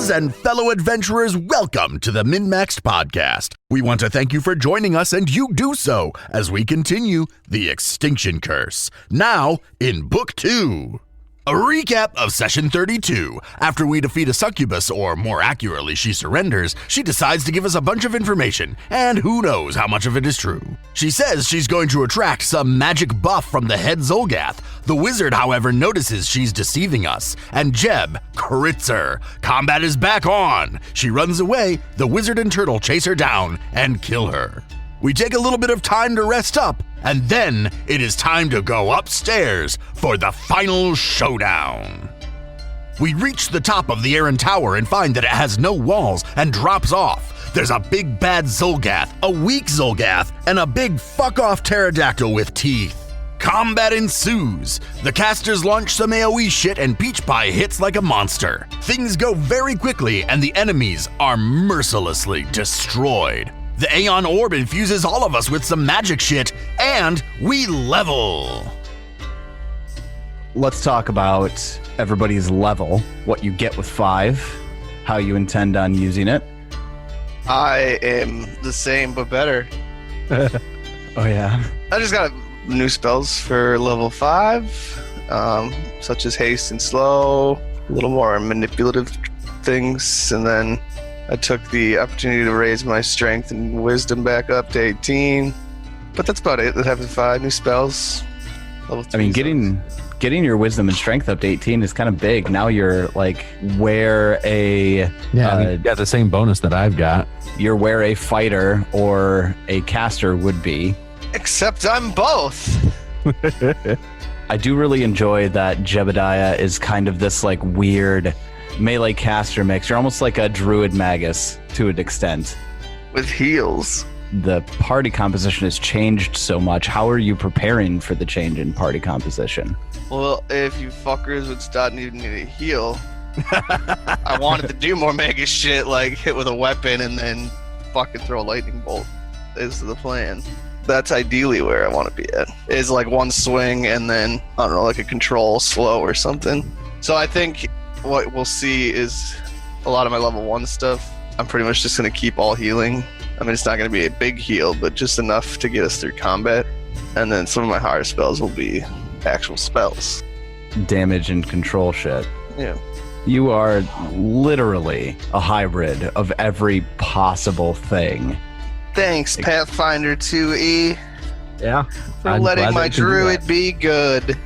players and fellow adventurers, welcome to the MNmaxed Podcast. We want to thank you for joining us, and you do so as we continue the Extinction Curse, now in Book 2. A recap of Session 32. After we defeat a succubus, or more accurately, she surrenders, she decides to give us a bunch of information, and who knows how much of it is true. She says she's going to attract some magic buff from the head Zolgath. The wizard, however, notices she's deceiving us, and Jeb crits her. Combat is back on. She runs away, the wizard and turtle chase her down and kill her. We take a little bit of time to rest up, and then it is time to go upstairs for the final showdown. We reach the top of the Aran Tower and find that it has no walls and drops off. There's a big bad Zolgath, a weak Zolgath, and a big fuck-off pterodactyl with teeth. Combat ensues. The casters launch some AoE shit and Peach Pie hits like a monster. Things go very quickly and the enemies are mercilessly destroyed. The Aeon Orb infuses all of us with some magic shit, and we level. Let's talk about everybody's level, what you get with 5, how you intend on using it. I am the same, but better. Oh, yeah. I just got new spells for level 5, such as haste and slow, a little more manipulative things, and then I took the opportunity to raise my strength and wisdom back up to 18. But that's about it. I have 5 new spells. I mean, getting your wisdom and strength up to 18 is kind of big. Now you're like where a... Yeah, you got the same bonus that I've got. You're where a fighter or a caster would be. Except I'm both. I do really enjoy that Jebediah is kind of this like weird melee caster mix. You're almost like a druid magus to an extent. With heals. The party composition has changed so much. How are you preparing for the change in party composition? Well, if you fuckers would stop needing me to heal, I wanted to do more mega shit like hit with a weapon and then fucking throw a lightning bolt is the plan. That's ideally where I want to be at. Is like one swing and then, I don't know, like a control slow or something. So I think what we'll see is a lot of my level 1 stuff. I'm pretty much just going to keep all healing. I mean, it's not going to be a big heal, but just enough to get us through combat. And then some of my higher spells will be actual spells. Damage and control shit. Yeah. You are literally a hybrid of every possible thing. Thanks, Pathfinder 2E. Yeah. For letting my druid be good.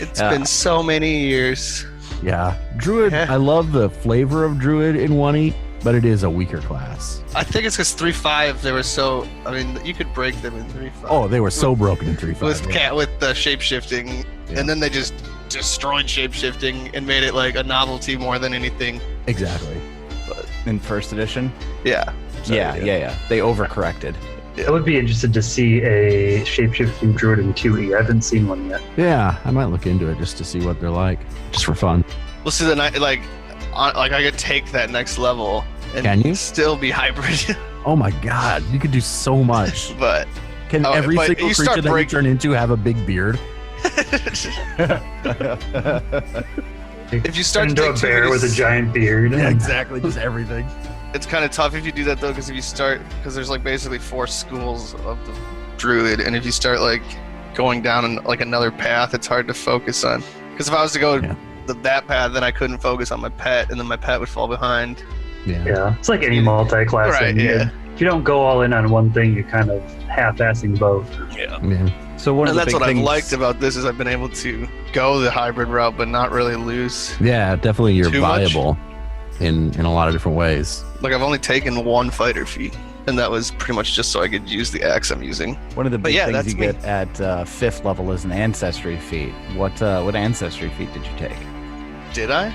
It's been so many years. Yeah. Druid, I love the flavor of Druid in 1E, but it is a weaker class. I think it's because 3.5, they were so... I mean, you could break them in 3.5. Oh, they were so broken in 3.5. With the shape-shifting, and then they just destroyed shape-shifting and made it like a novelty more than anything. Exactly. But in 1st edition? Yeah. Yeah. They overcorrected. I would be interested to see a shapeshifting druid in 2E. I haven't seen one yet. Yeah, I might look into it just to see what they're like, just for fun. We'll see I could take that next level and Can you? Still be hybrid. Oh my god, you could do so much. But can every single creature that you turn into have a big beard? If you start into a bear with a giant beard. Yeah, exactly, just everything. It's kind of tough if you do that though, because if you start, because there's like basically 4 schools of the druid, and if you start like going down in like another path, it's hard to focus on. Because if I was to go that path, then I couldn't focus on my pet, and then my pet would fall behind. Yeah, it's like any multi-class right, thing. Yeah. If you don't go all in on one thing, you're kind of half-assing both. Yeah. So that's what I've liked about this is I've been able to go the hybrid route, but not really lose. Yeah, definitely you're too viable in a lot of different ways. Like I've only taken 1 fighter feat, and that was pretty much just so I could use the axe I'm using. One of the big things you get at 5th level is an ancestry feat. What ancestry feat did you take? Did I?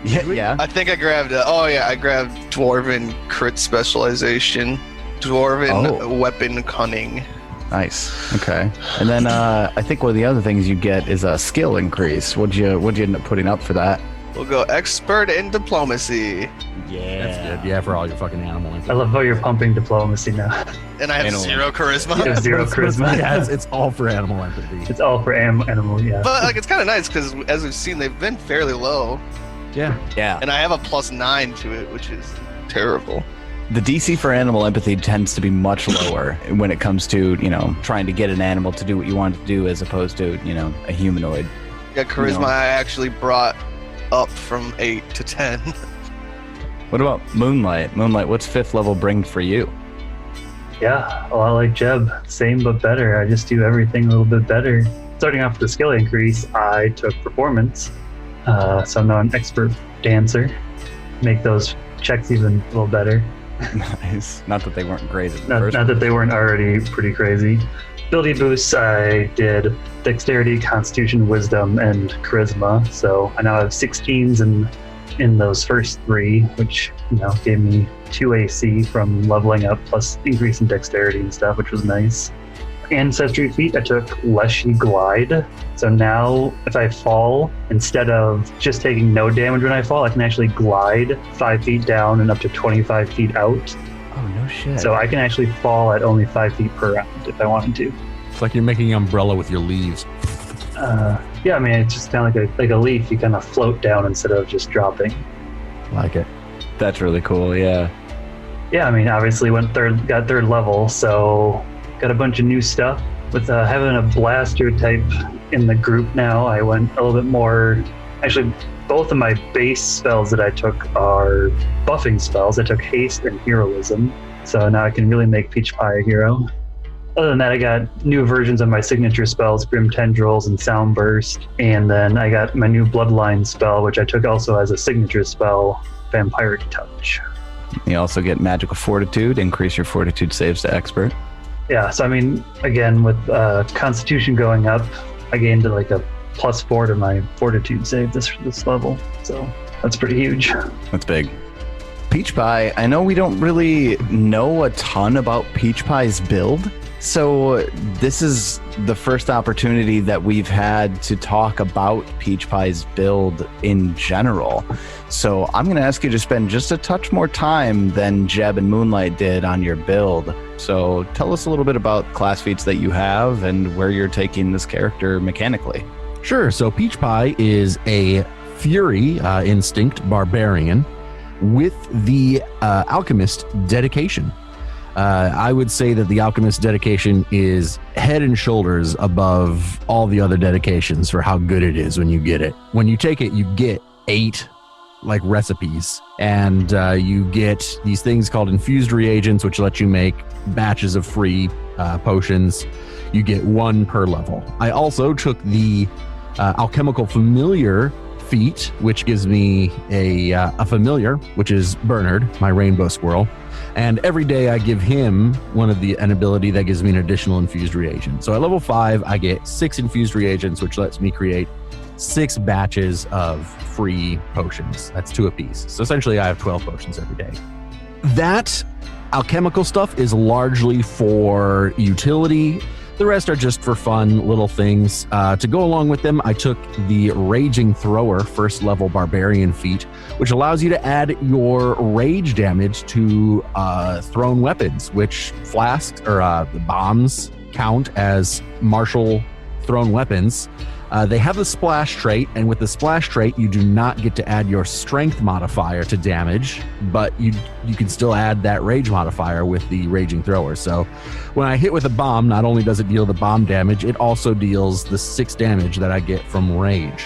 Yeah. I think I grabbed. I grabbed Dwarven crit specialization, Dwarven weapon cunning. Nice. Okay. And then I think one of the other things you get is a skill increase. What'd you end up putting up for that? We'll go expert in diplomacy. Yeah. That's good. Yeah, for all your fucking animal empathy. I love how you're pumping diplomacy now. And I have 0 charisma. You have 0 charisma. Yeah, it's all for animal empathy. It's all for animal, yeah. But like, it's kind of nice because as we've seen, they've been fairly low. Yeah. And I have a +9 to it, which is terrible. The DC for animal empathy tends to be much lower when it comes to, trying to get an animal to do what you want it to do as opposed to, a humanoid. Yeah, charisma I actually brought up from 8 to 10. What about Moonlight? Moonlight, what's 5th level bring for you? Yeah, a lot like Jeb. Same but better. I just do everything a little bit better. Starting off with the skill increase, I took performance. So I'm now an expert dancer. Make those checks even a little better. Nice. Not that they weren't great at the Not first. that they weren't already pretty crazy. Ability boosts, I did dexterity, constitution, wisdom, and charisma. So I now have 16s in those first 3, which gave me 2 AC from leveling up, plus increase in dexterity and stuff, which was nice. Ancestry feat, I took Leshy Glide. So now if I fall, instead of just taking no damage when I fall, I can actually glide 5 feet down and up to 25 feet out. Oh, no shit. So I can actually fall at only 5 feet per round if I wanted to. It's like you're making an umbrella with your leaves. Yeah, I mean, it's just kind of like a leaf. You kind of float down instead of just dropping. Like it. That's really cool, yeah. Yeah, I mean, obviously got 3rd level, so got a bunch of new stuff. With having a blaster type in the group now, I went a little bit more... Actually, both of my base spells that I took are buffing spells. I took Haste and Heroism, so now I can really make Peach Pie a hero. Other than that, I got new versions of my signature spells, Grim Tendrils and Sound Burst, and then I got my new Bloodline spell, which I took also as a signature spell, Vampiric Touch. You also get Magical Fortitude, increase your Fortitude saves to Expert. Yeah, so I mean, again, with Constitution going up, I gained like a +4 to my Fortitude save this level, so that's pretty huge. That's big. Peach Pie, I know we don't really know a ton about Peach Pie's build, so this is the first opportunity that we've had to talk about Peach Pie's build in general. So I'm going to ask you to spend just a touch more time than Jeb and Moonlight did on your build. So tell us a little bit about class feats that you have and where you're taking this character mechanically. Sure. So Peach Pie is a Fury Instinct Barbarian with the Alchemist dedication. I would say that the Alchemist dedication is head and shoulders above all the other dedications for how good it is when you get it. When you take it, you get 8 recipes, and you get these things called infused reagents, which let you make batches of free potions. You get 1 per level. I also took the Alchemical Familiar feat, which gives me a familiar, which is Bernard, my rainbow squirrel. And every day I give him an ability that gives me an additional infused reagent. So at level 5, I get 6 infused reagents, which lets me create 6 batches of free potions. That's 2 apiece. So essentially I have 12 potions every day. That alchemical stuff is largely for utility. The rest are just for fun little things. To go along with them, I took the Raging Thrower 1st level Barbarian feat, which allows you to add your rage damage to thrown weapons, which flasks or the bombs count as martial thrown weapons. They have the splash trait, and with the splash trait, you do not get to add your strength modifier to damage, but you can still add that rage modifier with the Raging Thrower. So when I hit with a bomb, not only does it deal the bomb damage, it also deals the 6 damage that I get from rage.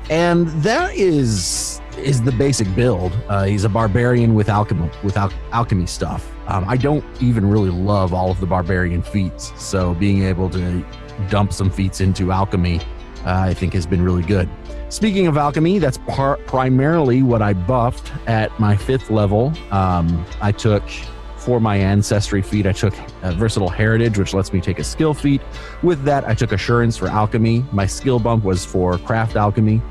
And that is the basic build. He's a barbarian with alchemy stuff. I don't even really love all of the barbarian feats, so being able to dump some feats into alchemy I think has been really good. Speaking of alchemy, that's primarily what I buffed at my 5th level. I took, for my ancestry feat, I took a Versatile Heritage, which lets me take a skill feat. With that, I took Assurance for alchemy. My skill bump was for craft alchemy.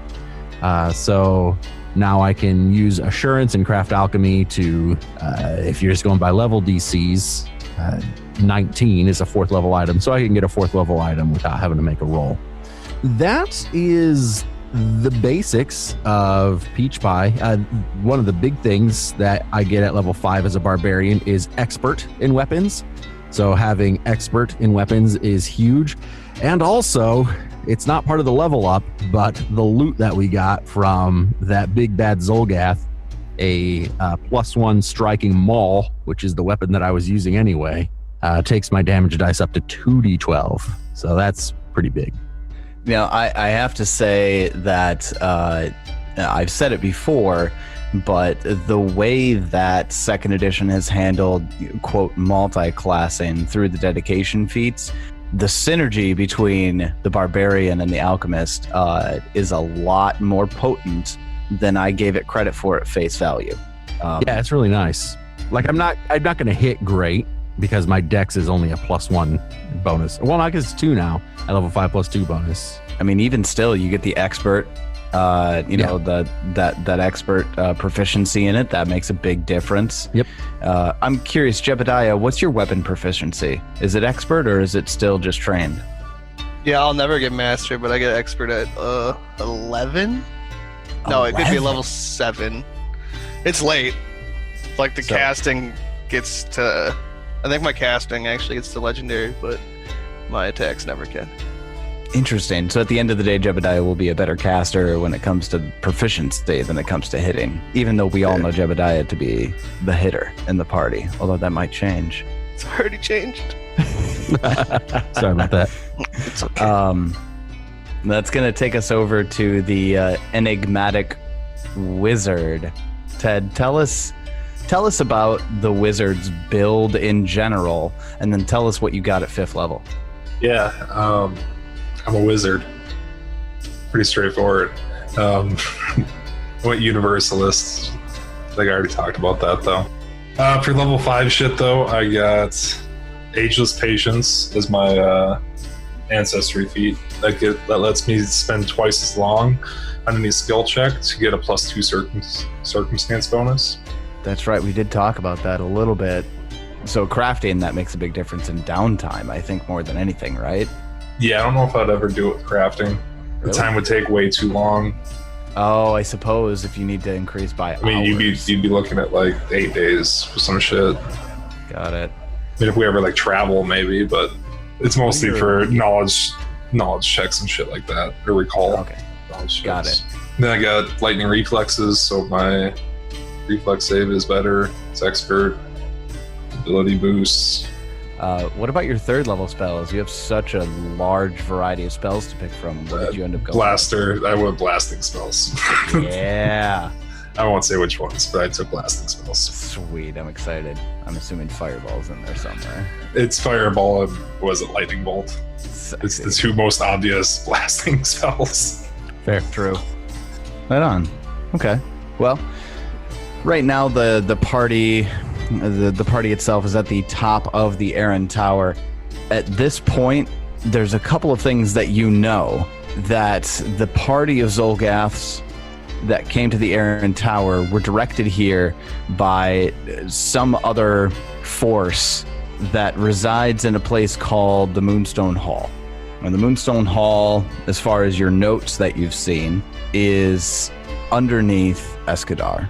So now I can use Assurance and craft alchemy to, if you're just going by level DCs, 19 is a 4th level item, so I can get a 4th level item without having to make a roll. That is the basics of Peach Pie. One of the big things that I get at level 5 as a barbarian is Expert in weapons. So having Expert in weapons is huge. And also, it's not part of the level up, but the loot that we got from that big bad Zolgath, a +1 striking maul, which is the weapon that I was using anyway, takes my damage dice up to 2d12. So that's pretty big. Now, I have to say that I've said it before, but the way that Second Edition has handled, quote, multi-classing through the dedication feats, the synergy between the Barbarian and the Alchemist is a lot more potent than I gave it credit for at face value. Yeah, it's really nice. Like, I'm not going to hit great because my dex is only a +1 bonus. Well, I guess it's 2 now. I level 5 +2 bonus. I mean, even still, you get the expert, that expert proficiency in it. That makes a big difference. Yep. I'm curious, Jebediah, what's your weapon proficiency? Is it expert or is it still just trained? Yeah, I'll never get master, but I get expert at 11. No, it could be 11? level 7. It's late. Like the casting gets to. I think my casting actually gets to legendary, but my attacks never can. Interesting. So at the end of the day, Jebediah will be a better caster when it comes to proficiency than it comes to hitting, even though we all know Jebediah to be the hitter in the party, although that might change. It's already changed. Sorry about that. It's okay. That's going to take us over to the enigmatic wizard. Ted, tell us about the wizard's build in general, and then tell us what you got at 5th level. Yeah, I'm a wizard. Pretty straightforward. What universalist? I think I already talked about that though. For level 5 shit though, I got Ageless Patience as my ancestry feat. That lets me spend twice as long on any skill check to get a +2 circumstance bonus. That's right, we did talk about that a little bit. So crafting, that makes a big difference in downtime, I think, more than anything, right? Yeah, I don't know if I'd ever do it with crafting. The Really? time would take way too long. Oh, I suppose if you need to increase by I mean, hours. you'd be looking at like 8 days for some shit. Got it. I mean, if we ever like travel, maybe, but it's mostly for knowledge checks and shit like that, or recall. Okay, Knowledge got checks. it. Then I got lightning reflexes, so my reflex save is better. It's expert. Ability boosts. What about your 3rd level spells? You have such a large variety of spells to pick from. What did you end up going Blaster. I went blasting spells. with? Yeah. I won't say which ones, but I took blasting spells. Sweet, I'm excited. I'm assuming Fireball's in there somewhere. It's Fireball and was it Lightning Bolt? Sexy. It's the 2 most obvious blasting spells. Fair. True. Right on. Okay. Well, right now the party itself is at the top of the Aaron Tower. At this point, there's a couple of things that you know. That the party of Zolgaths that came to the Aaron Tower were directed here by some other force that resides in a place called the Moonstone Hall. And the Moonstone Hall, as far as your notes that you've seen, is underneath Escadar,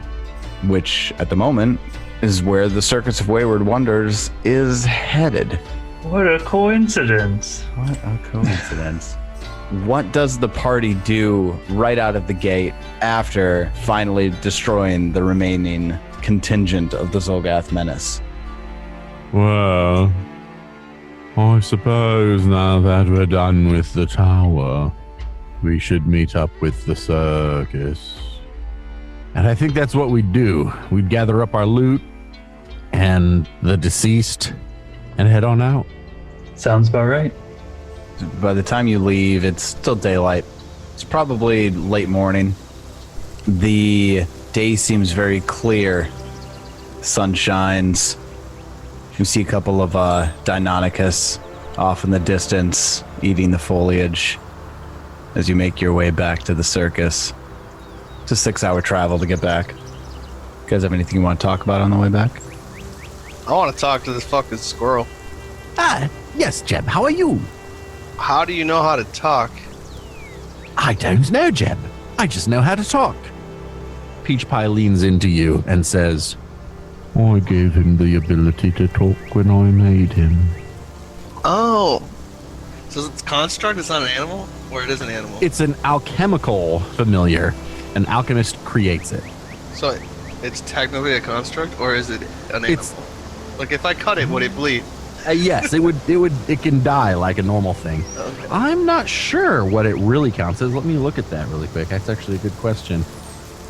which at the moment is where the Circus of Wayward Wonders is headed. What a coincidence. What a coincidence. What does the party do right out of the gate after finally destroying the remaining contingent of the Zolgath menace? Well, I suppose now that we're done with the tower, we should meet up with the circus. And I think that's what we'd do. We'd gather up our loot and the deceased and head on out. Sounds about right. By the time you leave, it's still daylight. It's probably late morning. The day seems very clear. Sun shines. You see a couple of Deinonychus off in the distance, eating the foliage as you make your way back to the circus. It's a 6-hour travel to get back. You guys have anything you want to talk about on the way back? I want to talk to this fucking squirrel. Ah, yes, Jeb, how are you? How do you know how to talk? I don't know, Jeb. I just know how to talk. Peach Pie leans into you and says, I gave him the ability to talk when I made him. Oh. So it's construct, it's not an animal? Or it is an animal? It's an alchemical familiar. An alchemist creates it. So it's technically a construct, or is it an animal? It's- Like if I cut it, would it bleed? Yes, it can die like a normal thing. Okay. I'm not sure what it really counts as. Let me look at that really quick. That's actually a good question.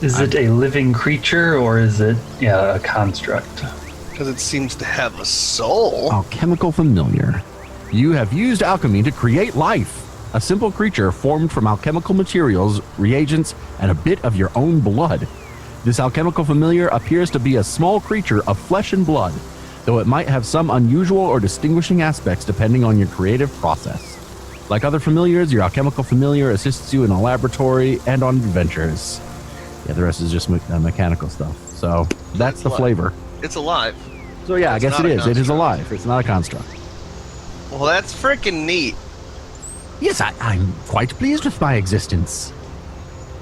Is it a living creature or is it a construct? Because it seems to have a soul. Alchemical familiar. You have used alchemy to create life. A simple creature formed from alchemical materials, reagents, and a bit of your own blood. This alchemical familiar appears to be a small creature of flesh and blood, though it might have some unusual or distinguishing aspects depending on your creative process. Like other familiars, your alchemical familiar assists you in a laboratory and on adventures. Yeah, the rest is just mechanical stuff. So that's the flavor. It's alive. So yeah, I guess not it a is. It is construct. alive. It's not a construct. Well, that's freaking neat. Yes, I'm quite pleased with my existence.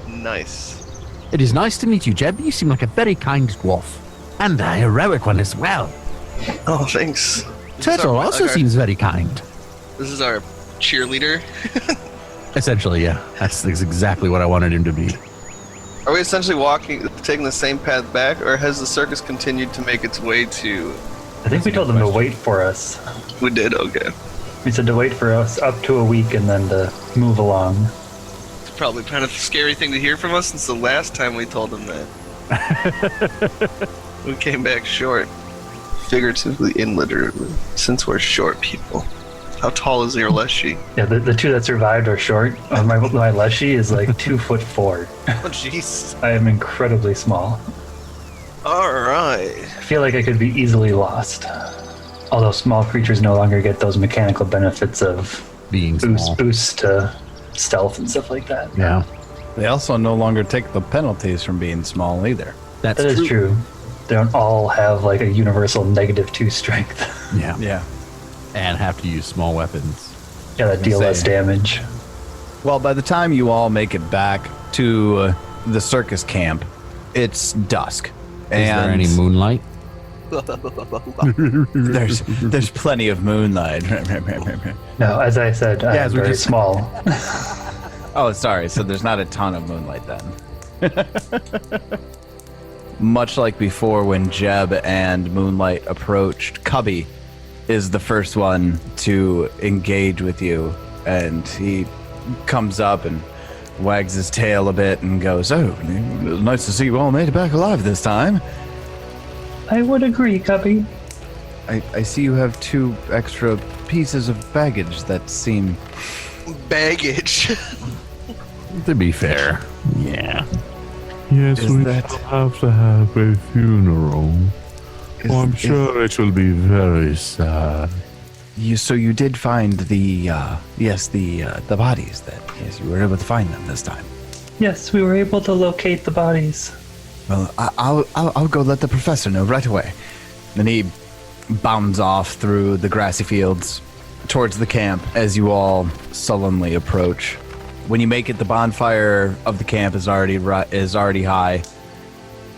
Nice. It is nice to meet you, Jeb. You seem like a very kind dwarf. And a heroic one as well. Oh, thanks. Turtle also seems very kind. This is our cheerleader. Essentially, yeah. That's exactly what I wanted him to be. Are we essentially taking the same path back, or has the circus continued to make its way to... I think we told them to wait for us. We did? Okay. We said to wait for us up to a week and then to move along. It's probably kind of a scary thing to hear from us since the last time we told them that. We came back short. Figuratively and literally, since we're short people. How tall is your Leshy? Yeah, the two that survived are short. My Leshy is like 2'4". Oh, jeez. I am incredibly small. Alright. I feel like I could be easily lost. Although small creatures no longer get those mechanical benefits of Being small. boost to stealth and stuff like that. Yeah. They also no longer take the penalties from being small either. That's That is true. They don't all have like a universal -2 strength. Yeah. Yeah. And have to use small weapons. Yeah, that deal less damage. Well, by the time you all make it back to the circus camp, it's dusk. Is there any moonlight? There's plenty of moonlight. No, as I said, I'm as we very just- small. Oh, sorry. So there's not a ton of moonlight then. Much like before when Jeb and Moonlight approached, Cubby is the first one to engage with you, and he comes up and wags his tail a bit and goes, "Oh, nice to see you all made it back alive this time. I would agree, Cubby. I see you have 2 extra pieces of baggage that seem..." Baggage. To be fair. Yeah. Yes, Is that- have to have a funeral. I'm sure it will be very sad. So you did find the bodies. Yes, you were able to find them this time. Yes, we were able to locate the bodies. Well, I'll go let the professor know right away. Then he bounds off through the grassy fields towards the camp as you all sullenly approach. When you make it, the bonfire of the camp is already high.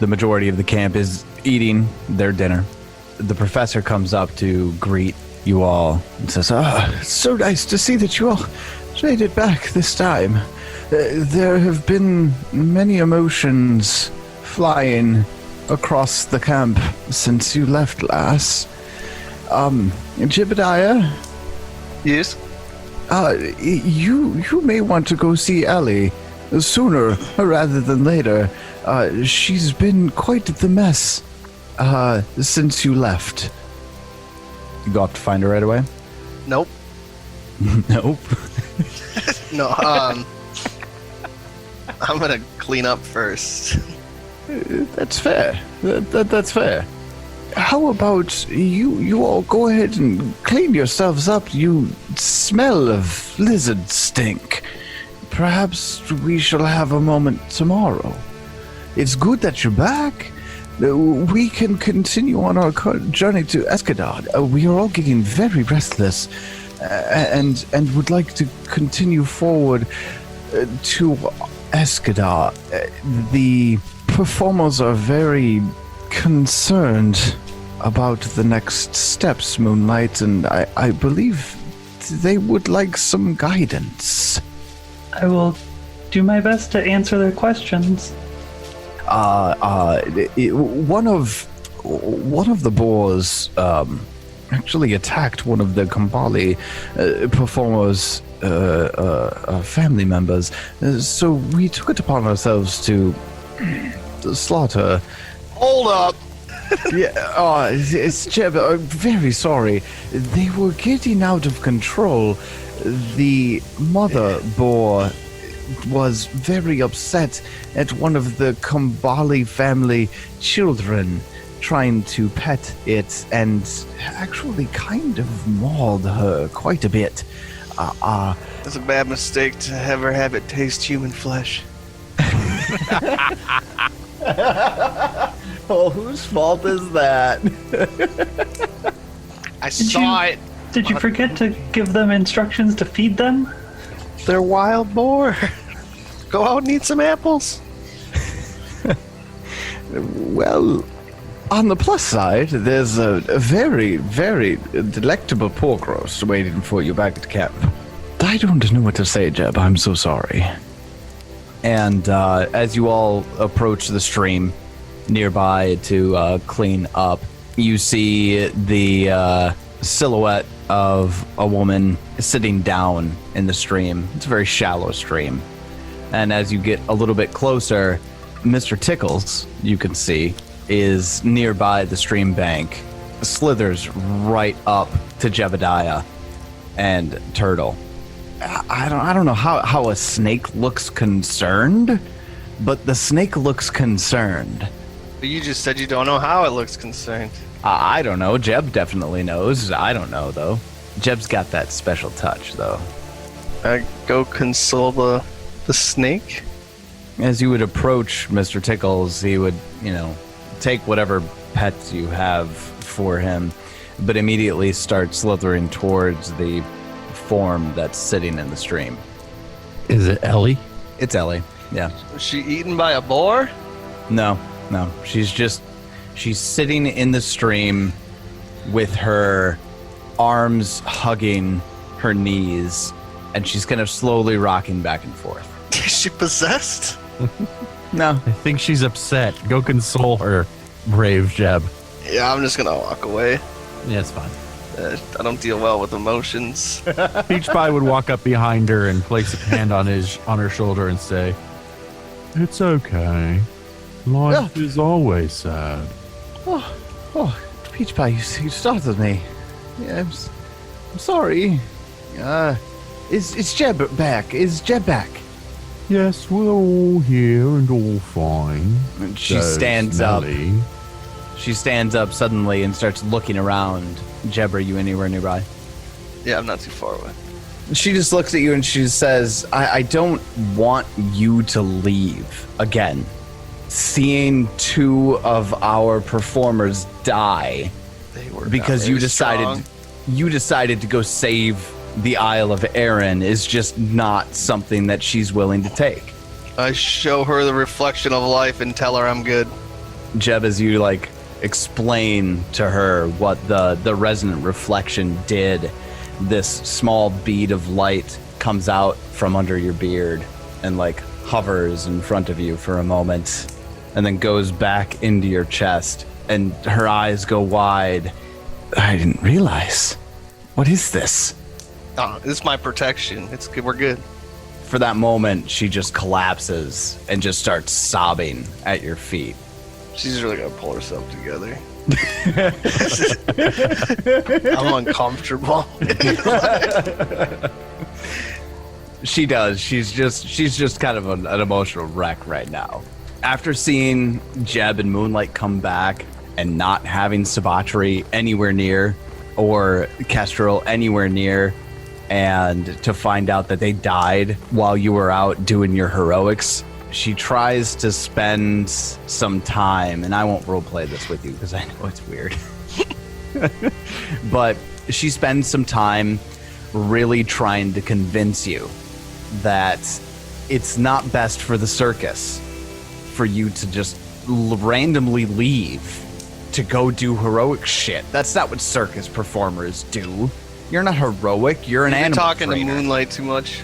The majority of the camp is eating their dinner. The professor comes up to greet you all and says, "It's so nice to see that you all made it back this time. There have been many emotions flying across the camp since you left last. Jebediah, Yes? you may want to go see Ellie sooner rather than later. She's been quite the mess since you left." You go up to find her right away? Nope. Nope. No, I'm gonna clean up first. That's fair. That's fair. How about you all go ahead and clean yourselves up? You smell of lizard stink. Perhaps we shall have a moment tomorrow. It's good that you're back. We can continue on our journey to Escadar. We are all getting very restless and would like to continue forward to Escadar. The performers are very concerned about the next steps, Moonlight, and I believe they would like some guidance. I will do my best to answer their questions. One of the boars actually attacked one of the Kambali performers' family members, so we took it upon ourselves to slaughter. Hold up. Yeah, it's Jeb. I'm very sorry. They were getting out of control. The mother boar was very upset at one of the Kambali family children trying to pet it and actually kind of mauled her quite a bit. It's a bad mistake to ever have it taste human flesh. Oh, whose fault is that? I saw it. Did you forget to give them instructions to feed them? They're wild boar. Go out and eat some apples. Well, on the plus side, there's a very, very delectable pork roast waiting for you back at camp. I don't know what to say, Jeb. I'm so sorry. And as you all approach the stream nearby to clean up, you see the silhouette of a woman sitting down in the stream. It's a very shallow stream. And as you get a little bit closer, Mr. Tickles, you can see, is nearby the stream bank, slithers right up to Jebediah and Turtle. I don't know how a snake looks concerned, but the snake looks concerned. But you just said you don't know how it looks concerned. I don't know. Jeb definitely knows. I don't know, though. Jeb's got that special touch, though. I go console the snake. As you would approach Mr. Tickles, he would, take whatever pets you have for him, but immediately start slithering towards the form that's sitting in the stream. Is it Ellie? It's Ellie, yeah. Was she eaten by a boar? No. She's sitting in the stream with her arms hugging her knees, and she's kind of slowly rocking back and forth. Is she possessed? No. I think she's upset. Go console her, brave Jeb. Yeah, I'm just gonna walk away. Yeah, it's fine. I don't deal well with emotions. Peach Pie would walk up behind her and place a hand on her shoulder and say, "It's okay. Life is always sad." Oh, Peach Pie, you startled me. Yeah, I'm sorry. Is Jeb back? Is Jeb back? Yes, we're all here and all fine. And she stands up. She stands up suddenly and starts looking around. Jeb, are you anywhere nearby? Yeah, I'm not too far away. She just looks at you and she says, I don't want you to leave again. Seeing two of our performers die They were because you decided to go save the Isle of Arran is just not something that she's willing to take. I show her the reflection of life and tell her I'm good. Jeb, as you explain to her what the resonant reflection did, this small bead of light comes out from under your beard and hovers in front of you for a moment and then goes back into your chest, and her eyes go wide. I didn't realize. What is this? Oh, this is my protection. It's good. We're good. For that moment, she just collapses and just starts sobbing at your feet. She's really gonna pull herself together. I'm uncomfortable. She does. She's just kind of an emotional wreck right now. After seeing Jeb and Moonlight come back and not having Sabatri anywhere near or Kestrel anywhere near, and to find out that they died while you were out doing your heroics, she tries to spend some time, and I won't roleplay this with you because I know it's weird, but she spends some time really trying to convince you that it's not best for the circus for you to just randomly leave to go do heroic shit. That's not what circus performers do. You're not heroic. You're an You're animal talking trainer. to Moonlight too much.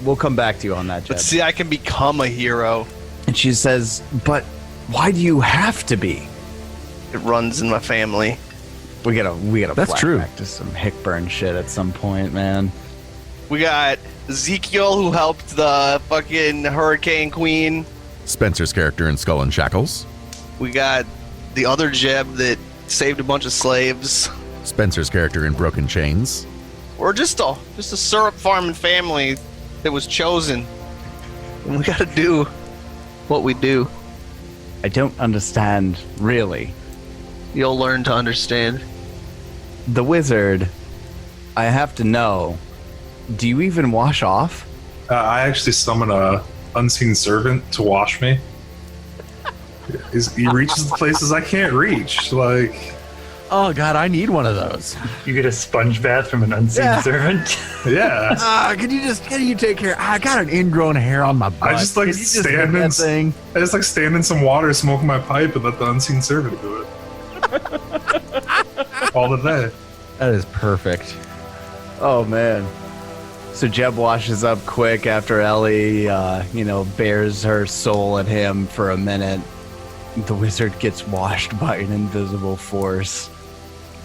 We'll come back to you on that, Jeb. But see, I can become a hero. And she says, but why do you have to be? It runs in my family. We gotta That's true. flashback to some Hickburn shit at some point, man. We got Ezekiel, who helped the fucking Hurricane Queen. Spencer's character in Skull and Shackles. We got the other Jeb that saved a bunch of slaves. Spencer's character in Broken Chains. We're just a syrup farming family that was chosen. And we gotta do what we do. I don't understand, really. You'll learn to understand. The wizard, I have to know, do you even wash off? I actually summon a unseen servant to wash me. He reaches the places I can't reach. Like, Oh God, I need one of those. You get a sponge bath from an unseen servant. yeah. Can you take care? I got an ingrown hair on my butt. I just like Can you just stand get in that thing. I just like stand in some water, smoking my pipe, and let the unseen servant do it. All the day. That is perfect. Oh, man. So Jeb washes up quick after Ellie, bears her soul at him for a minute. The wizard gets washed by an invisible force.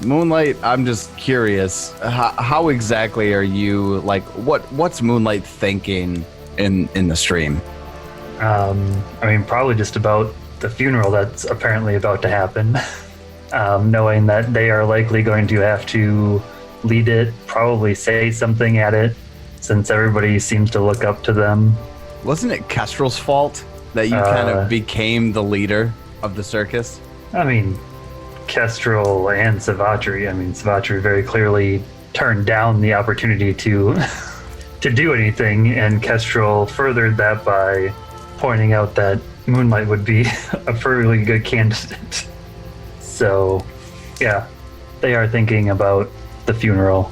Moonlight, I'm just curious. How exactly are you, like, what's Moonlight thinking in the stream? Probably just about the funeral that's apparently about to happen. Knowing that they are likely going to have to lead it, probably say something at it, since everybody seems to look up to them. Wasn't it Kestrel's fault that you kind of became the leader of the circus? I mean, Kestrel and Savatri. Savatri very clearly turned down the opportunity to do anything, and Kestrel furthered that by pointing out that Moonlight would be a fairly good candidate. So, yeah, they are thinking about the funeral.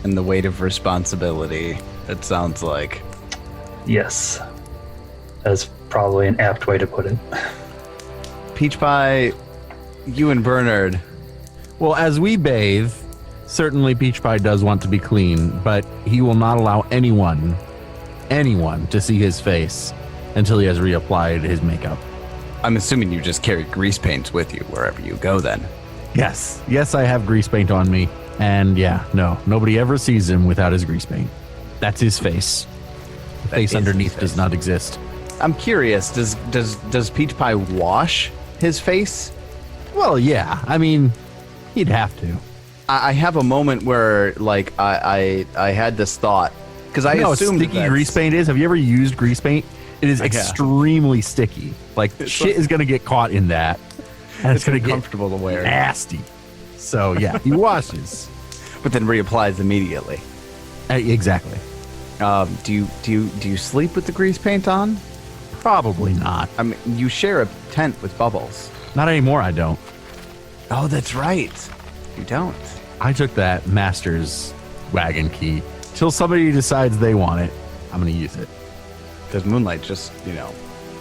And the weight of responsibility, it sounds like. Yes. That's probably an apt way to put it. Peach Pie, you and Bernard. Well, as we bathe, certainly Peach Pie does want to be clean, but he will not allow anyone to see his face until he has reapplied his makeup. I'm assuming you just carry grease paints with you wherever you go then. Yes, I have grease paint on me. And yeah, no, nobody ever sees him without his grease paint. That's his face. The That face is underneath his face. does not exist. I'm curious, does Peach Pie wash his face? Well, yeah, he'd have to. I have a moment where, like, I had this thought, because I You know how assumed sticky that's- grease paint is? Have you ever used grease paint? It is I have. extremely sticky. Like, shit is going to get caught in that. And it's going to get comfortable to wear, nasty. So, yeah, he washes. but then reapplies immediately. Exactly. Do you sleep with the grease paint on? Probably not. I mean, you share a tent with Bubbles. Not anymore, I don't. Oh, that's right. You don't. I took that master's wagon key. Till somebody decides they want it, I'm going to use it. Because Moonlight just,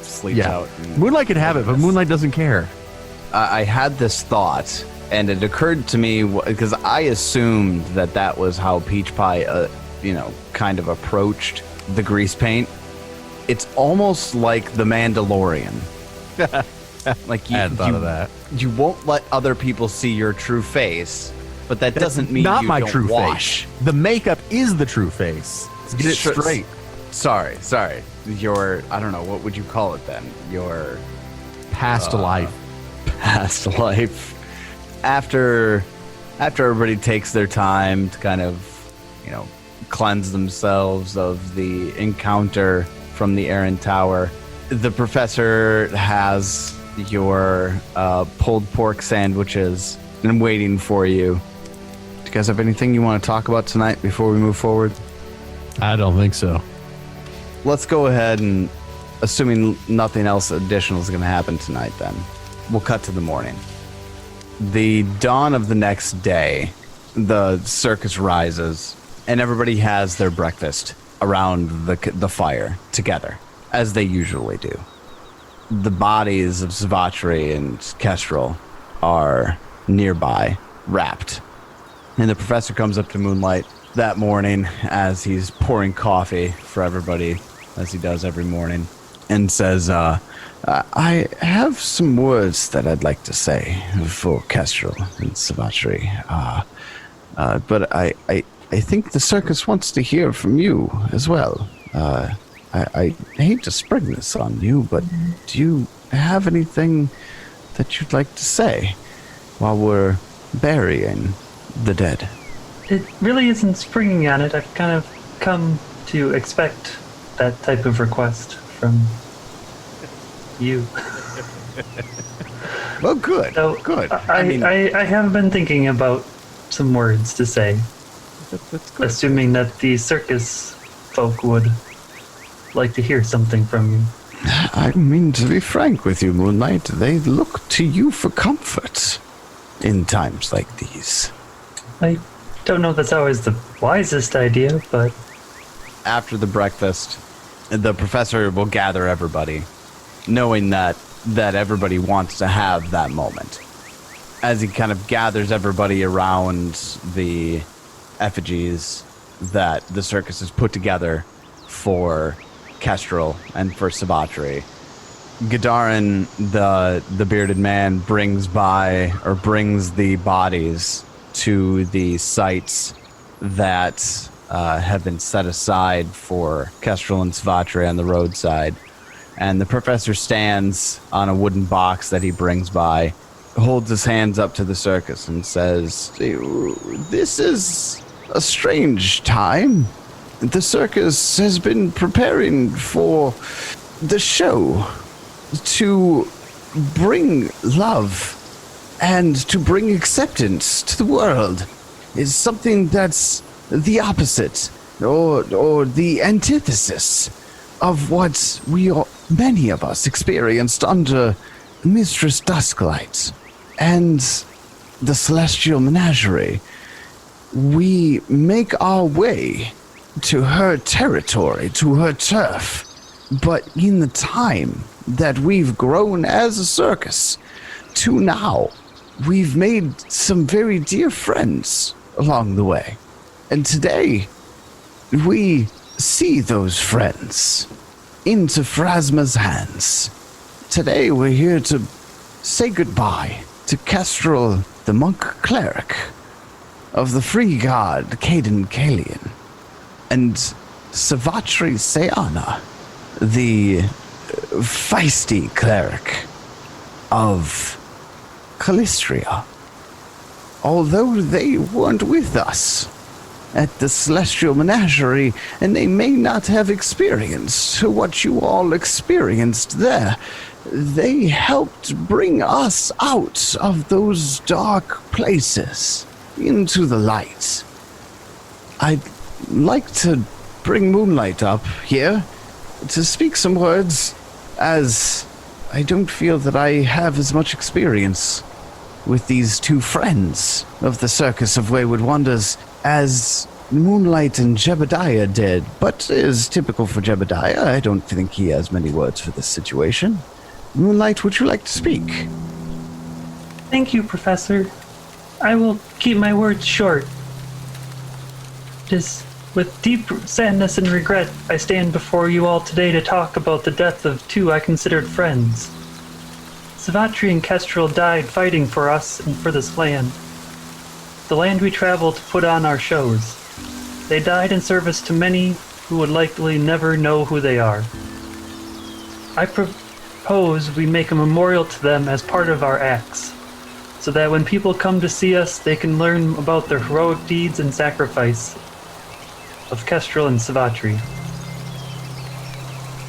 sleeps out. and- Moonlight could have it, but Moonlight doesn't care. I had this thought, and it occurred to me because I assumed that was how Peach Pie, kind of approached the grease paint. It's almost like the Mandalorian. Like I hadn't thought of that. You won't let other people see your true face, but that doesn't mean Not you my don't true wash. face. The makeup is the true face. Let's get it Sure. straight. Sorry. Your, I don't know, what would you call it then? Your Past life. past life. After everybody takes their time to kind of, cleanse themselves of the encounter from the Aaron Tower, the professor has your pulled pork sandwiches and waiting for you. Do you guys have anything you want to talk about tonight before we move forward? I don't think so. Let's go ahead and, assuming nothing else additional is going to happen tonight, then we'll cut to the morning. The dawn of the next day, the circus rises, and everybody has their breakfast around the fire together, as they usually do. The bodies of Savatri and Kestrel are nearby, wrapped And the professor comes up to Moonlight that morning as he's pouring coffee for everybody, as he does every morning, and says, I have some words that I'd like to say for Kestrel and Savatri. But I think the circus wants to hear from you as well. I hate to spring this on you, but do you have anything that you'd like to say while we're burying the dead? It really isn't springing on it. I've kind of come to expect that type of request from you. Well, good. So good. I have been thinking about some words to say, That's good. assuming that the circus folk would like to hear something from you. I mean, to be frank with you, Moonlight, they look to you for comfort in times like these. I don't know if that's always the wisest idea, but... After the breakfast, the professor will gather everybody, knowing that everybody wants to have that moment. As he kind of gathers everybody around the effigies that the circus has put together for Kestrel and for Savatri, Gadarin, the bearded man, brings the bodies to the sites that have been set aside for Kestrel and Savatri on the roadside. And the professor stands on a wooden box that he brings by, holds his hands up to the circus and says, "This is a strange time. The circus has been preparing for the show to bring love and to bring acceptance to the world. Is something that's the opposite or the antithesis of what many of us experienced under Mistress Dusklight and the Celestial Menagerie. We make our way to her territory, to her turf. But in the time that we've grown as a circus to now, we've made some very dear friends along the way. And today, we see those friends into Phrasma's hands. Today, we're here to say goodbye to Kestrel, the monk cleric of the free god Caden Kalian, and Savatri Sayana, the feisty cleric of Calistria. Although they weren't with us at the Celestial Menagerie, and they may not have experienced what you all experienced there, they helped bring us out of those dark places into the light. I'd like to bring Moonlight up here to speak some words, as I don't feel that I have as much experience with these two friends of the Circus of Wayward Wonders as Moonlight and Jebediah did. But as typical for Jebediah, I don't think he has many words for this situation. Moonlight, would you like to speak? Thank you, Professor. I will keep my words short. Just with deep sadness and regret, I stand before you all today to talk about the death of two I considered friends. Savatri and Kestrel died fighting for us and for this land. The land we travel to put on our shows. They died in service to many who would likely never know who they are. I propose we make a memorial to them as part of our acts, so that when people come to see us, they can learn about their heroic deeds and sacrifice of Kestrel and Savatri.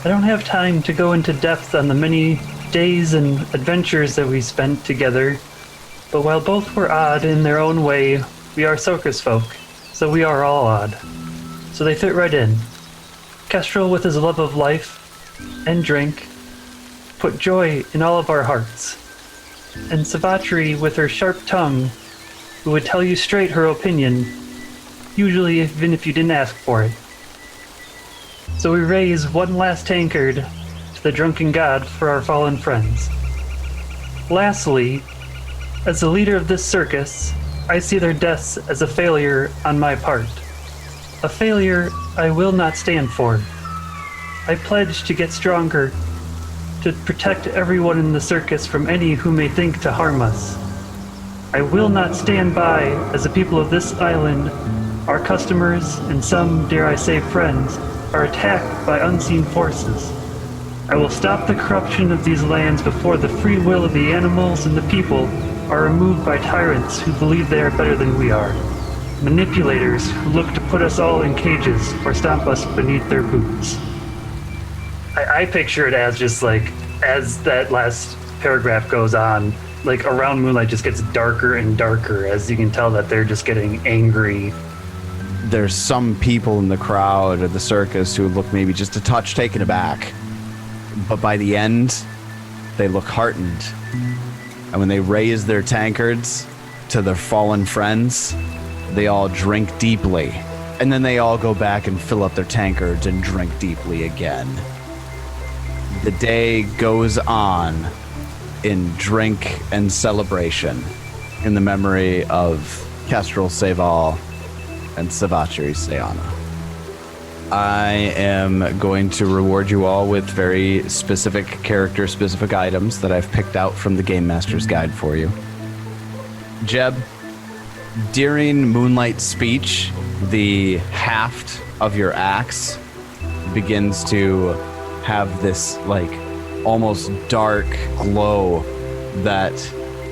I don't have time to go into depth on the many days and adventures that we spent together, but while both were odd in their own way, we are circus folk, so we are all odd. So they fit right in. Kestrel, with his love of life and drink, put joy in all of our hearts. And Savatri, with her sharp tongue, who would tell you straight her opinion, usually even if you didn't ask for it. So we raise one last tankard to the drunken god for our fallen friends. Lastly, as the leader of this circus, I see their deaths as a failure on my part. A failure I will not stand for. I pledge to get stronger, to protect everyone in the circus from any who may think to harm us. I will not stand by as the people of this island, our customers, and some, dare I say, friends, are attacked by unseen forces. I will stop the corruption of these lands before the free will of the animals and the people are removed by tyrants who believe they are better than we are. Manipulators who look to put us all in cages or stomp us beneath their boots. I picture it as just like, as that last paragraph goes on, like around Moonlight just gets darker and darker as you can tell that they're just getting angry. There's some people in the crowd at the circus who look maybe just a touch taken aback. But by the end, they look heartened. And when they raise their tankards to their fallen friends, they all drink deeply. And then they all go back and fill up their tankards and drink deeply again. The day goes on in drink and celebration in the memory of Kestrel Seval and Savachiri Sayana. I am going to reward you all with very specific character-specific items that I've picked out from the Game Master's Guide for you. Jeb, during Moonlight's speech, the haft of your axe begins to have this, like, almost dark glow that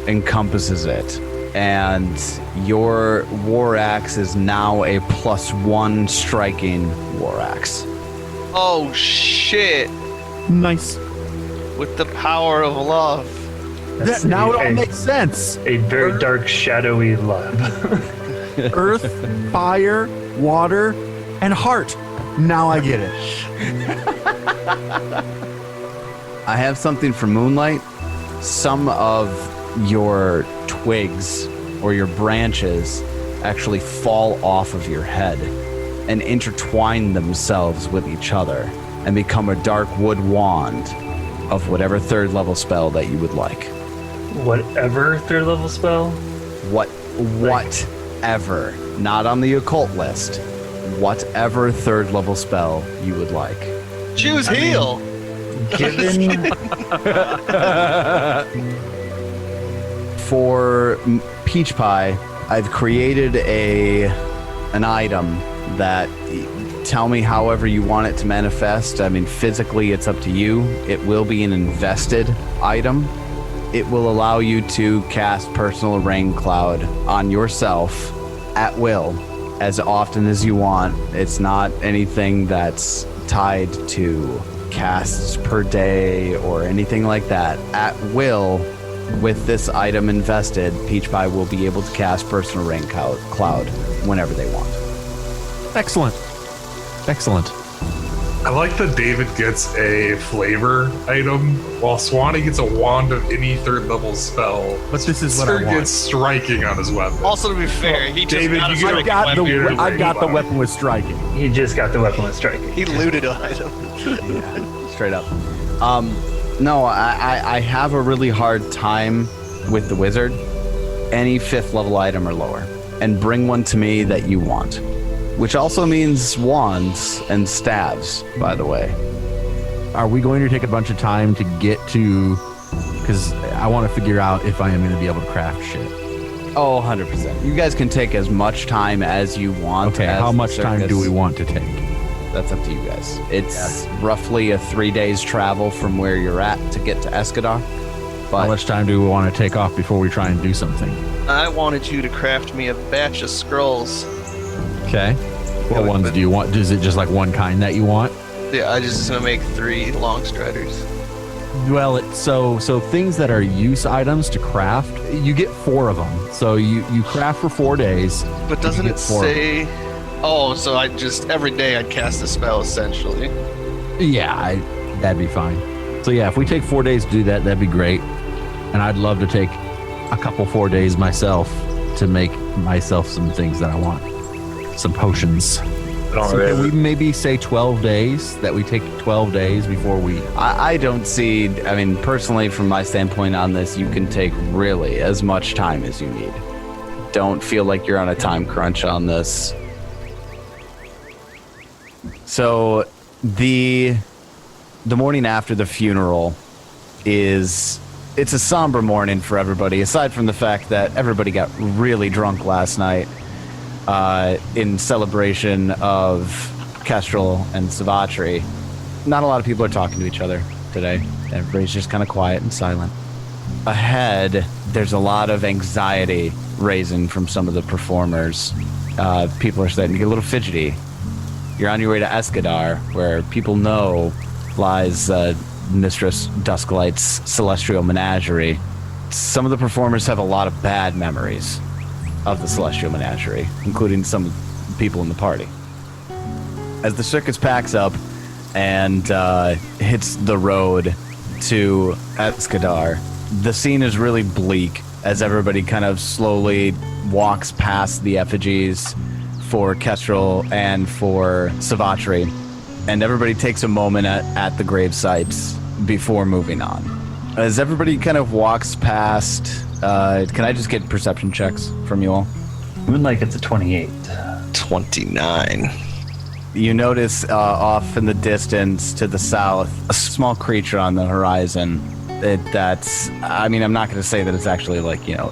encompasses it. And your war axe is now a +1 striking war axe. Oh shit! Nice. With the power of love. Now it all makes sense. A very dark, shadowy love. Earth, fire, water, and heart. Now I get it. I have something for Moonlight. Some of your twigs or your branches actually fall off of your head and intertwine themselves with each other and become a dark wood wand of whatever third level spell that you would like. Whatever third level spell? Whatever. Not on the occult list. Whatever third level spell you would like. Choose heal! Given For Peach Pie, I've created an item that, tell me however you want it to manifest. I mean, physically, it's up to you. It will be an invested item. It will allow you to cast Personal Rain Cloud on yourself at will as often as you want. It's not anything that's tied to casts per day or anything like that. At will, with this item invested, Peach Pie will be able to cast Personal Rain Cloud whenever they want. Excellent. Excellent. I like that David gets a flavor item, while Swanee gets a wand of any third level spell. But this is what Sir I want. gets striking on his weapon. Also, to be fair, he just David, got you a get a striking weapon. I got the weapon with striking. he just got the weapon with striking. He looted an item. Straight up. No, I have a really hard time with the wizard. Any 5th level item or lower. And bring one to me that you want. Which also means wands and staves, by the way. Are we going to take a bunch of time to get to... Because I want to figure out if I am going to be able to craft shit. Oh, 100%. You guys can take as much time as you want. Okay, how much time do we want to take? That's up to you guys. It's roughly a 3 days travel from where you're at to get to Escadar. But How much time do we want to take off before we try and do something? I wanted you to craft me a batch of scrolls. Okay. What ones do you want? Is it just like one kind that you want? Yeah, I just gonna make 3 long striders. Well, so things that are use items to craft, you get 4 of them. So you craft for 4 days. But doesn't You it get 4 of them. say... Oh, so I just... Every day I'd cast a spell, essentially. Yeah, that'd be fine. So yeah, if we take 4 days to do that, that'd be great. And I'd love to take a couple 4 days myself to make myself some things that I want. Some potions. So can we maybe say 12 days? That we take 12 days before we... I don't see, I mean, personally, from my standpoint on this, you can take really as much time as you need. don't feel like you're on a time crunch on this. So the morning after the funeral it's a somber morning for everybody, aside from the fact that everybody got really drunk last night in celebration of Kestrel and Savatri. Not a lot of people are talking to each other today. Everybody's just kind of quiet and silent. Ahead, there's a lot of anxiety raising from some of the performers. People are starting to get a little fidgety. You're on your way to Escadar, where people know lies Mistress Dusklight's celestial menagerie. Some of the performers have a lot of bad memories of the celestial menagerie, including some people in the party. As the circus packs up and hits the road to Escadar, the scene is really bleak as everybody kind of slowly walks past the effigies for Kestrel and for Savatri, and everybody takes a moment at the grave sites before moving on. As everybody kind of walks past, can I just get perception checks from you all? Moonlight gets a 28. 29. You notice off in the distance to the south, a small creature on the horizon. I'm not going to say that it's actually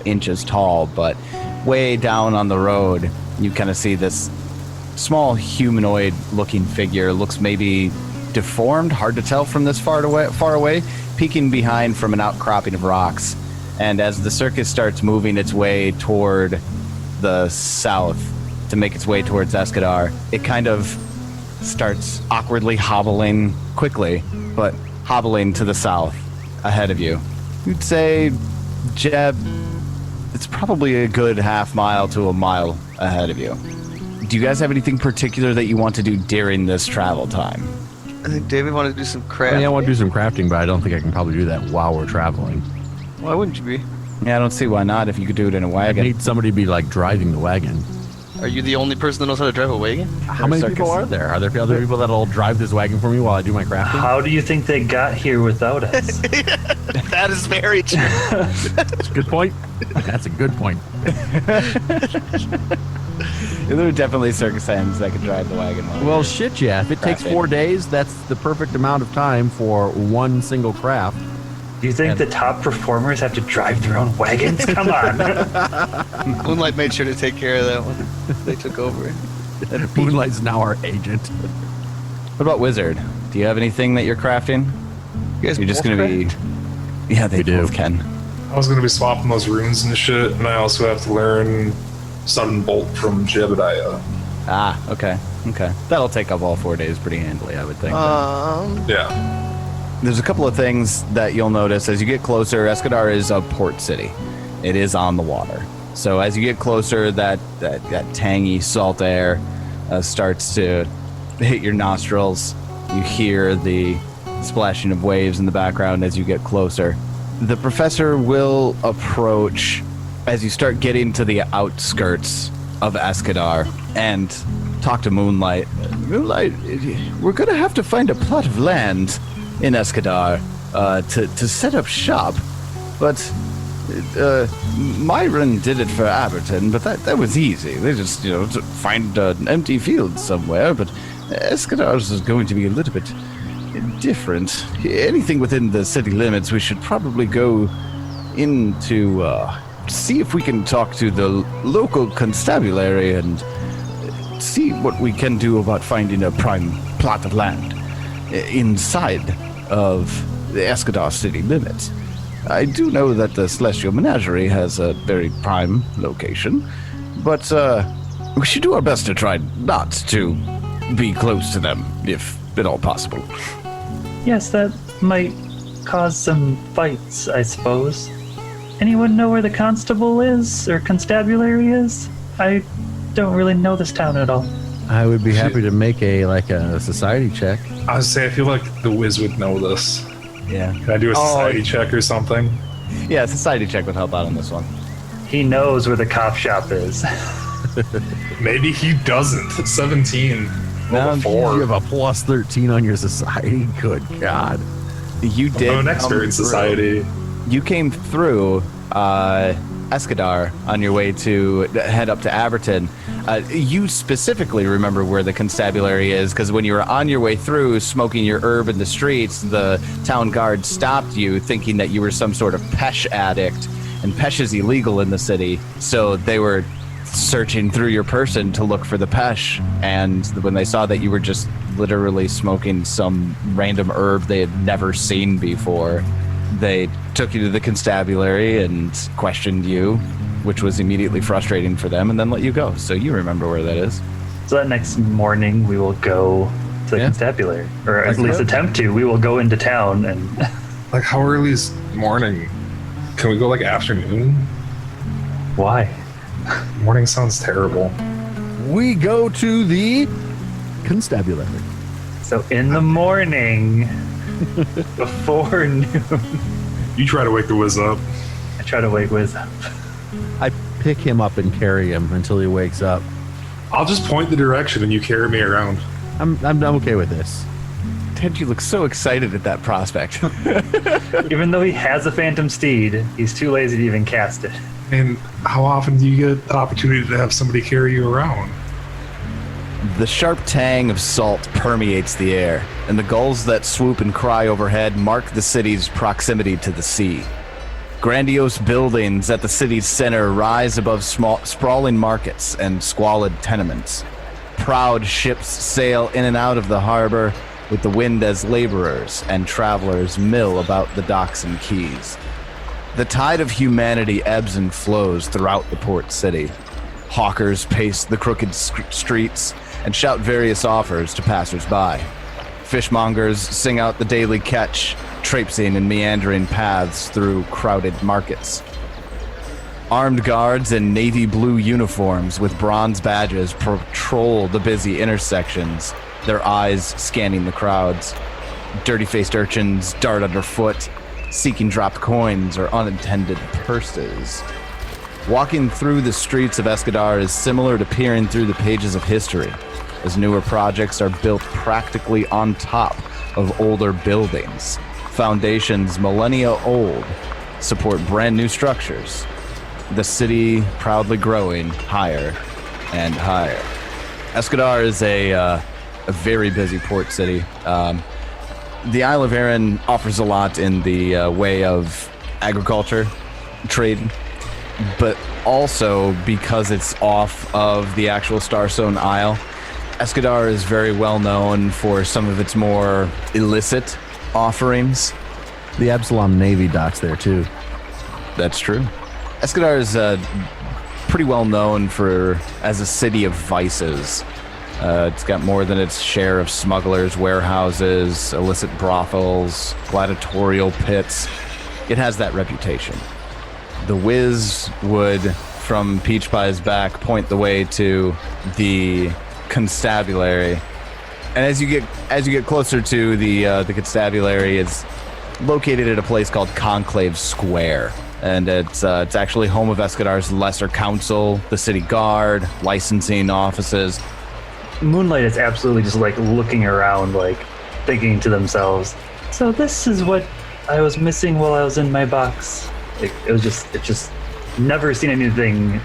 inches tall, but way down on the road, you kind of see this small humanoid looking figure. Looks maybe deformed, hard to tell from this far away, peeking behind from an outcropping of rocks. And as the circus starts moving its way toward the south to make its way towards Escadar, it kind of starts awkwardly hobbling quickly, but hobbling to the south ahead of you. You'd say, Jeb, it's probably a good half mile to a mile ahead of you. Do you guys have anything particular that you want to do during this travel time? I think David wanted to do some crafting. I want to do some crafting, but I don't think I can probably do that while we're traveling. Why wouldn't you be? Yeah, I don't see why not if you could do it in a I wagon. need somebody to be driving the wagon. Are you the only person that knows how to drive a wagon? How many people are there? Are there other people that'll drive this wagon for me while I do my crafting? How do you think they got here without us? That is very true. That's a good point. That's a good point. There are definitely circus hands that can drive the wagon. Well, shit, yeah. If it takes 4 days, that's the perfect amount of time for one single craft. Do you think the top performers have to drive their own wagons? Come on. Moonlight made sure to take care of that one. They took over. Moonlight's now our agent. What about Wizard? Do you have anything that you're crafting? You guys You're just both going to be... Yeah, they We do. both can. I was going to be swapping those runes and shit, and I also have to learn Sudden Bolt from Jebediah. Ah, okay. That'll take up all 4 days pretty handily, I would think. Yeah. There's a couple of things that you'll notice as you get closer. Escadar is a port city. It is on the water. So as you get closer, that tangy salt air starts to hit your nostrils. You hear the splashing of waves in the background as you get closer. The professor will approach as you start getting to the outskirts of Escadar and talk to Moonlight. Moonlight, we're going to have to find a plot of land in Escadar to set up shop, but Myron did it for Aberton, but that was easy. They just find an empty field somewhere. But Escadar's is going to be a little bit different. Anything within the city limits, we should probably go into see if we can talk to the local constabulary and see what we can do about finding a prime plot of land inside of the Escadar city limits. I do know that the Celestial Menagerie has a very prime location, but we should do our best to try not to be close to them, if at all possible. Yes, that might cause some fights, I suppose. Anyone know where the constable is, or constabulary is? I don't really know this town at all. I would be happy to make a society check. I would say I feel like the Wiz would know this. Yeah. Can I do a society check or something? Yeah, society check would help out on this one. He knows where the cop shop is. Maybe he doesn't. 17. No, You 4. have a plus 13 on your society. Good God. You did. I'm an expert in come through. society. You came through Escadar on your way to head up to Aberton. You specifically remember where the constabulary is because when you were on your way through smoking your herb in the streets, the town guard stopped you thinking that you were some sort of pesh addict, and pesh is illegal in the city, so they were searching through your person to look for the pesh, and when they saw that you were just literally smoking some random herb they had never seen before, they took you to the constabulary and questioned you, which was immediately frustrating for them, and then let you go. So you remember where that is. So that next morning we will go to the constabulary, or at least attempt to. We will go into town and... Like, how early is morning? Can we go, like, afternoon? Why? Morning sounds terrible. We go to the constabulary. So in the morning, before noon, You try to wake the Wiz up. I try to wake Wiz up. I pick him up and carry him until he wakes up. I'll just point the direction and you carry me around. I'm okay with this. Tenji looks so excited at that prospect. Even though he has a phantom steed, he's too lazy to even cast it. And how often do you get the opportunity to have somebody carry you around? The sharp tang of salt permeates the air, and the gulls that swoop and cry overhead mark the city's proximity to the sea. Grandiose buildings at the city's center rise above sprawling markets and squalid tenements. Proud ships sail in and out of the harbor with the wind as laborers and travelers mill about the docks and quays. The tide of humanity ebbs and flows throughout the port city. Hawkers pace the crooked streets and shout various offers to passers-by. Fishmongers sing out the daily catch, traipsing in meandering paths through crowded markets. Armed guards in navy blue uniforms with bronze badges patrol the busy intersections, their eyes scanning the crowds. Dirty-faced urchins dart underfoot, seeking dropped coins or unintended purses. Walking through the streets of Escadar is similar to peering through the pages of history, as newer projects are built practically on top of older buildings. Foundations millennia old support brand new structures. The city proudly growing higher and higher. Escadar is a very busy port city. The Isle of Arran offers a lot in the way of agriculture, trade, but also because it's off of the actual Starstone Isle, Escadar is very well known for some of its more illicit offerings. The Absalom Navy docks there too. That's true. Escadar is pretty well known as a city of vices. It's got more than its share of smugglers, warehouses, illicit brothels, gladiatorial pits. It has that reputation. The Wiz would, from Peach Pie's back, point the way to the constabulary. And as you get closer to the constabulary, it's located at a place called Conclave Square. And it's actually home of Escadar's Lesser Council, the City Guard, licensing offices. Moonlight is absolutely just like looking around, like thinking to themselves, so this is what I was missing while I was in my box. It's just never seen anything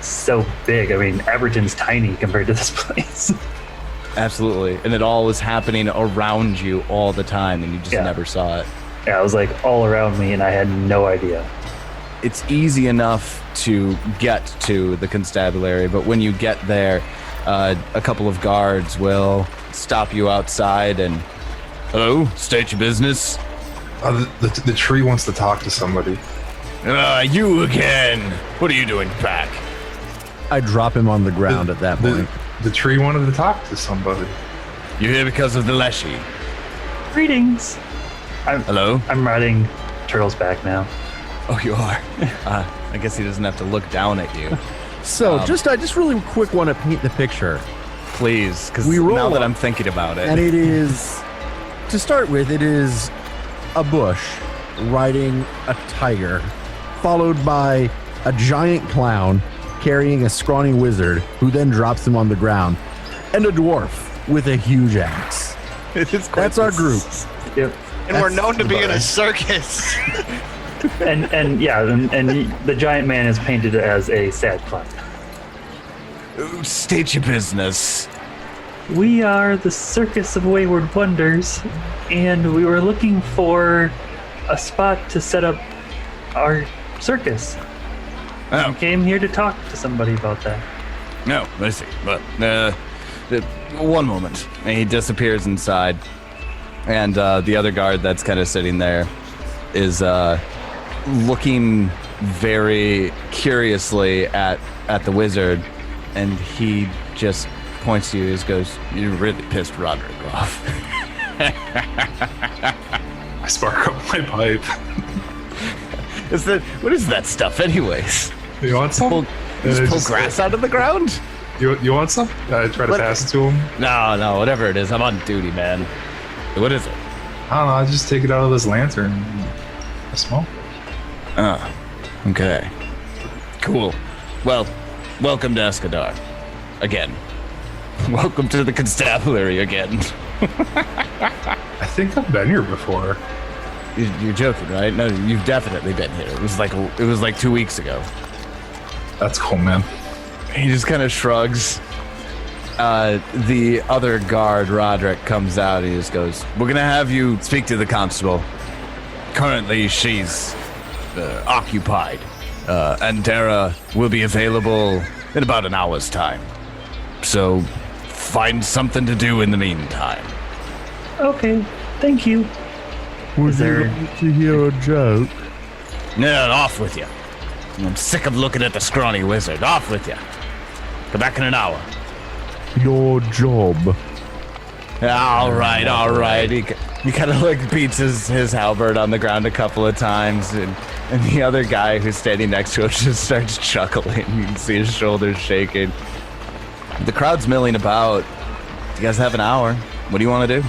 so big. I mean, Aberton's tiny compared to this place. Absolutely. And it all was happening around you all the time, and you just never saw it. Yeah, it was like all around me, and I had no idea. It's easy enough to get to the constabulary, but when you get there, a couple of guards will stop you outside and, hello, state your business. The tree wants to talk to somebody. You again. What are you doing back? I drop him on the ground at that point. The tree wanted to talk to somebody. You're here because of the Leshy. Greetings. Hello? I'm riding Turtle's back now. Oh, you are? I guess he doesn't have to look down at you. So, I just really quick want to paint the picture. Please, because We roll now that up, I'm thinking about it. And it is, to start with, it is a bush riding a tiger, followed by a giant clown carrying a scrawny wizard, who then drops him on the ground, and a dwarf with a huge axe. It is quite That's our group. Yep. And we're known to be in a circus. and the giant man is painted as a sad clown. State your business. We are the Circus of Wayward Wonders, and we were looking for a spot to set up our circus. Oh. We came here to talk to somebody about that. No, I see. But, one moment. And he disappears inside. And the other guard that's kind of sitting there is looking very curiously at the wizard. And he just points to you and goes, "You really pissed Roderick off." I spark up my pipe. What is that stuff anyways? You want some? Just pull grass out of the ground? You want some? I try to pass it to him. No, whatever it is. I'm on duty, man. What is it? I don't know. I just take it out of this lantern. I smoke. Oh, okay. Cool. Well, welcome to Escadar. Again. Welcome to the constabulary again. I think I've been here before. You're joking, right? No, you've definitely been here. It was like 2 weeks ago. That's cool, man. He just kind of shrugs. The other guard, Roderick, comes out. He just goes, "We're going to have you speak to the constable. Currently, she's occupied. And Dara will be available in about an hour's time. So find something to do in the meantime." Okay, thank you. Would Is there- you like to hear a joke? No, off with you. I'm sick of looking at the scrawny wizard. Off with you. Come back in an hour. Your job. All right. He kind of like beats his halberd on the ground a couple of times, and the other guy who's standing next to him just starts chuckling. You can see his shoulders shaking. The crowd's milling about. You guys have an hour. What do you want to do?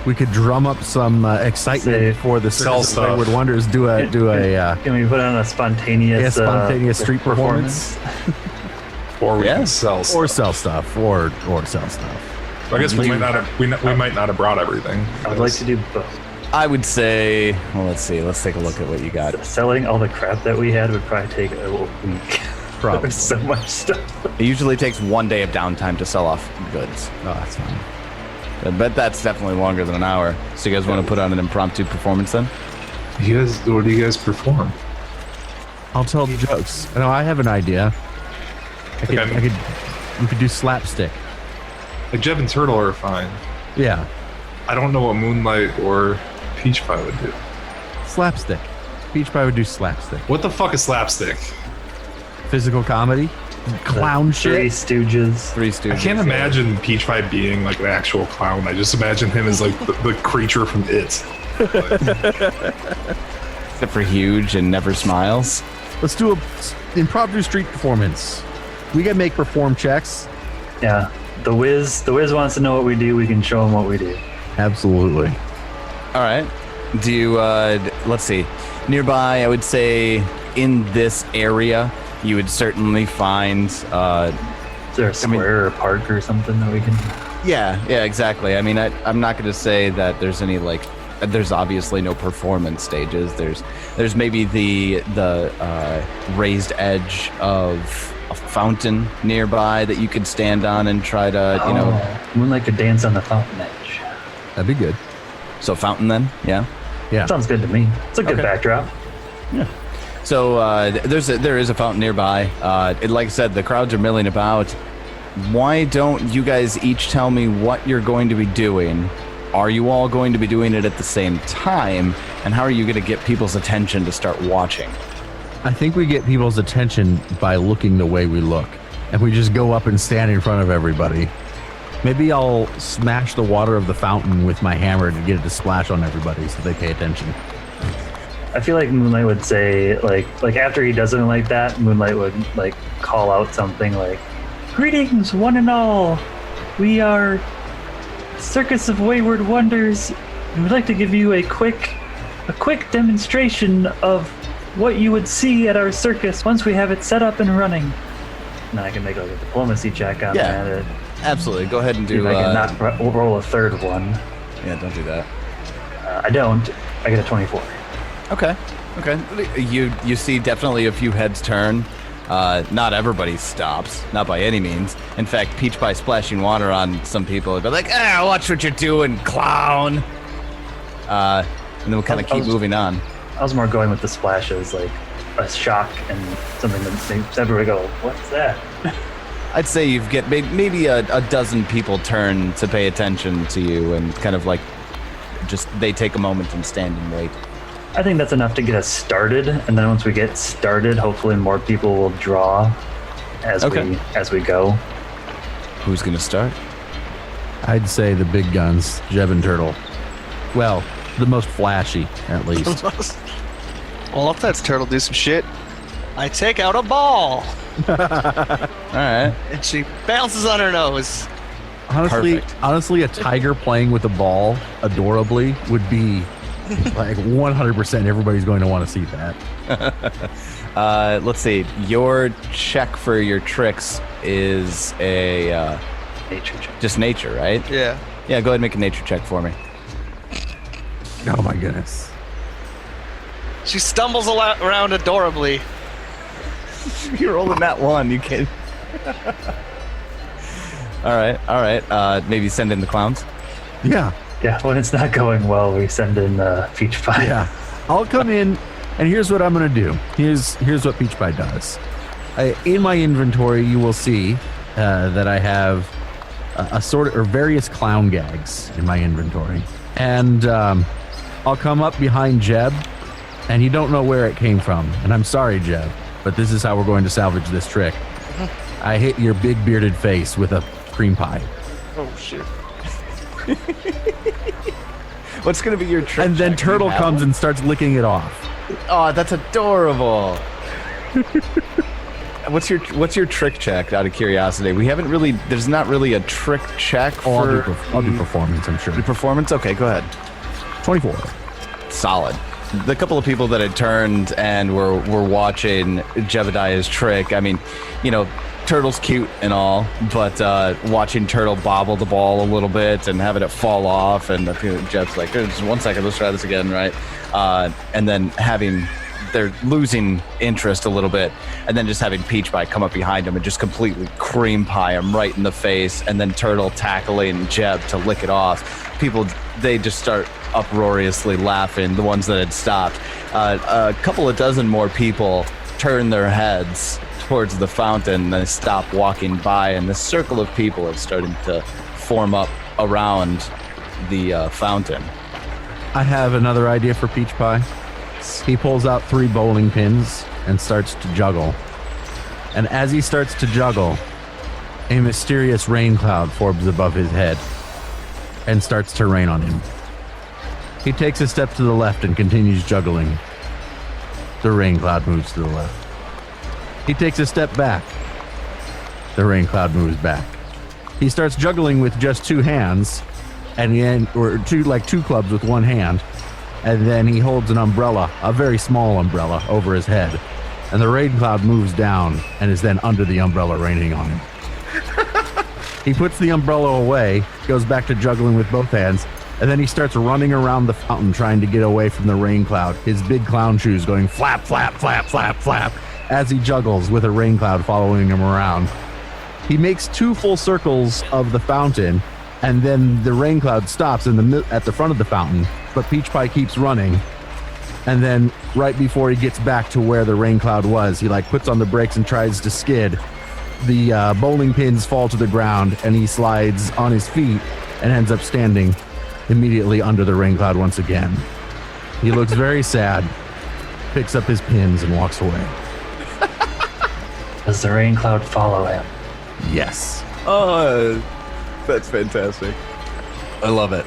We could drum up some excitement Say, for the sell Circus of stuff. Wayward Wonders. Do a Can we put on a spontaneous street performance, Or we Yeah. can sell stuff. or sell stuff, or sell stuff. I guess we might not have brought everything. I would like to do both. I would say, well, let's see. Let's take a look at what you got. Selling all the crap that we had would probably take a week. Probably. There's so much stuff. It usually takes 1 day of downtime to sell off goods. Oh, that's fine. I bet that's definitely longer than an hour. So you guys want to put on an impromptu performance then? What do you guys perform? I'll tell the jokes. No, I have an idea. We could do slapstick. Like Jeb and Turtle are fine. Yeah, I don't know what Moonlight or Peach Pie would do. slapstick. Peach Pie would do slapstick. What the fuck is slapstick? Physical comedy, clown Three shit. Stooges. Three Stooges. I can't imagine Peach Pie being like an actual clown. I just imagine him as like the creature from It. Except for huge and never smiles. Let's do a impromptu street performance. We gotta make perform checks. Yeah. The Wiz wants to know what we do. We can show him what we do. Absolutely. All right. Do you, let's see. Nearby, I would say in this area, you would certainly find, Is there a square or a park or something that we can? yeah, exactly. I mean, I'm not going to say that there's any, like, there's obviously no performance stages. There's maybe the raised edge of a fountain nearby that you could stand on and try to, you know. Moonlight could dance on the fountain edge. That'd be good. So fountain then, yeah. Yeah. Sounds good to me. It's a good Okay. backdrop. So there is a fountain nearby. Like I said, the crowds are milling about. Why don't you guys each tell me what you're going to be doing? Are you all going to be doing it at the same time? And how are you going to get people's attention to start watching? I think we get people's attention by looking the way we look. And we just go up and stand in front of everybody. Maybe I'll smash the water of the fountain with my hammer to get it to splash on everybody so they pay attention. I feel like Moonlight would say, like after he does something like that, Moonlight would like call out something like, "Greetings, one and all. We are Circus of Wayward Wonders. We would like to give you a quick demonstration of what you would see at our circus once we have it set up and running." And then I can make like a diplomacy check on Yeah. that. Absolutely. Go ahead and See if do. I can not roll a third one. Yeah, don't do that. I don't. I get a 24. Okay. Okay. You see definitely a few heads turn. Not everybody stops, not by any means. In fact, Peach Pie splashing water on some people would be like, watch what you're doing, clown. And then we'll kind of keep moving on. I was more going with the splashes, like a shock and something that makes everybody go, what's that? I'd say you get maybe a dozen people turn to pay attention to you and kind of like just they take a moment and stand and wait. I think that's enough to get us started, and then once we get started, hopefully more people will draw as we go. Who's gonna start? I'd say the big guns, Jeb and Turtle. Well, the most flashy, at least. Well, if that's Turtle, do some shit. I take out a ball, All right. and she bounces on her nose. Perfect. Honestly, a tiger playing with a ball adorably would be like 100%. Everybody's going to want to see that. Let's see. Your check for your tricks is a Nature check. just nature, right? Yeah. Yeah. Go ahead and make a nature check for me. Oh my goodness. She stumbles around adorably. You're rolling that one. You can't. All right. Maybe send in the clowns. Yeah. Yeah, when it's not going well, we send in Peach Pie. Yeah. I'll come in, and here's what I'm going to do. Here's what Peach Pie does. In my inventory, you will see that I have various clown gags in my inventory. And I'll come up behind Jeb, and you don't know where it came from. And I'm sorry, Jeb, but this is how we're going to salvage this trick. I hit your big bearded face with a cream pie. Oh, shit. What's gonna be your trick? And then check? Turtle comes and starts licking it off. Oh, that's adorable. What's your trick check? Out of curiosity, there's not really a trick check for. I'll do performance, I'm sure. Performance. Okay, go ahead. 24. Solid. The couple of people that had turned and were watching Jebediah's trick. I mean, Turtle's cute and all, but watching Turtle bobble the ball a little bit and having it fall off, and Jeb's like, just 1 second, let's try this again, right? And then they're losing interest a little bit, and then just having Peach Pie come up behind him and just completely cream pie him right in the face, and then Turtle tackling Jeb to lick it off. People, they just start uproariously laughing, the ones that had stopped. A couple of dozen more people turn their heads towards the fountain, and they stop walking by, and this circle of people is starting to form up around the fountain. I have another idea for Peach Pie. He pulls out 3 bowling pins and starts to juggle. And as he starts to juggle, a mysterious rain cloud forms above his head and starts to rain on him. He takes a step to the left and continues juggling. The rain cloud moves to the left. He takes a step back. The rain cloud moves back. He starts juggling with just 2 hands, or two clubs with 1 hand, and then he holds an umbrella, a very small umbrella, over his head, and the rain cloud moves down and is then under the umbrella raining on him. He puts the umbrella away, goes back to juggling with both hands, and then he starts running around the fountain trying to get away from the rain cloud, his big clown shoes going flap, flap, flap, flap, flap, as he juggles with a rain cloud following him around. He makes 2 full circles of the fountain, and then the rain cloud stops at the front of the fountain, but Peach Pie keeps running. And then right before he gets back to where the rain cloud was, he puts on the brakes and tries to skid. The bowling pins fall to the ground, and he slides on his feet and ends up standing immediately under the rain cloud once again. He looks very sad, picks up his pins, and walks away. Does the rain cloud follow him? Yes. Oh, that's fantastic. I love it.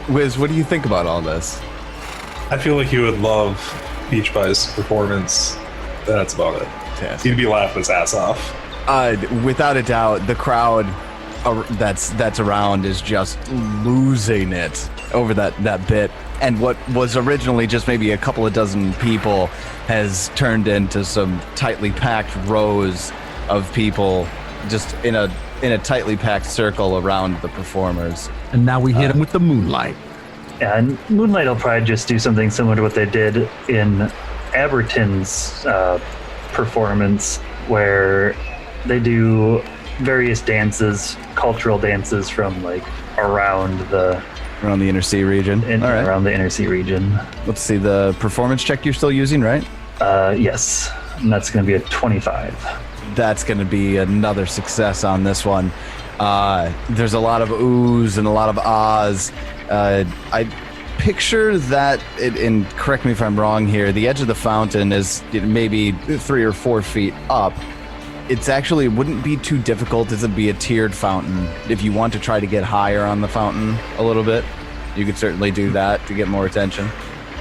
Wiz, what do you think about all this? I feel like you would love Peach Pie's performance. That's about it. Fantastic. He'd be laughing his ass off. Without a doubt, the crowd that's around is just losing it over that bit. And what was originally just maybe a couple of dozen people has turned into some tightly packed rows of people just in a tightly packed circle around the performers. And now we hit him with the moonlight. Yeah, and Moonlight will probably just do something similar to what they did in Aberton's performance, where they do various dances, cultural dances from like around the inner sea region. All right. Around the inner sea region. Let's see, the performance check you're still using, right? Yes, and that's going to be a 25. That's going to be another success on this one. There's a lot of oohs and a lot of ahs. I picture that, and correct me if I'm wrong here, the edge of the fountain is maybe 3 or 4 feet up. It's actually wouldn't be too difficult as it'd be a tiered fountain. If you want to try to get higher on the fountain a little bit, you could certainly do that to get more attention.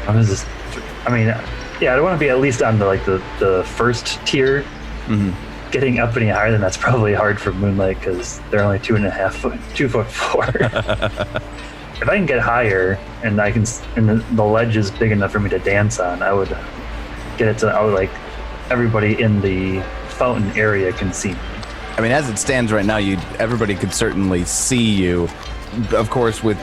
I want to be at least on the first tier. Mm-hmm. Getting up any higher than that's probably hard for Moonlight because they're only 2'4". If I can get higher and the ledge is big enough for me to dance on, I would get it to everybody in the fountain area can see me. I mean, as it stands right now, everybody could certainly see you. Of course, with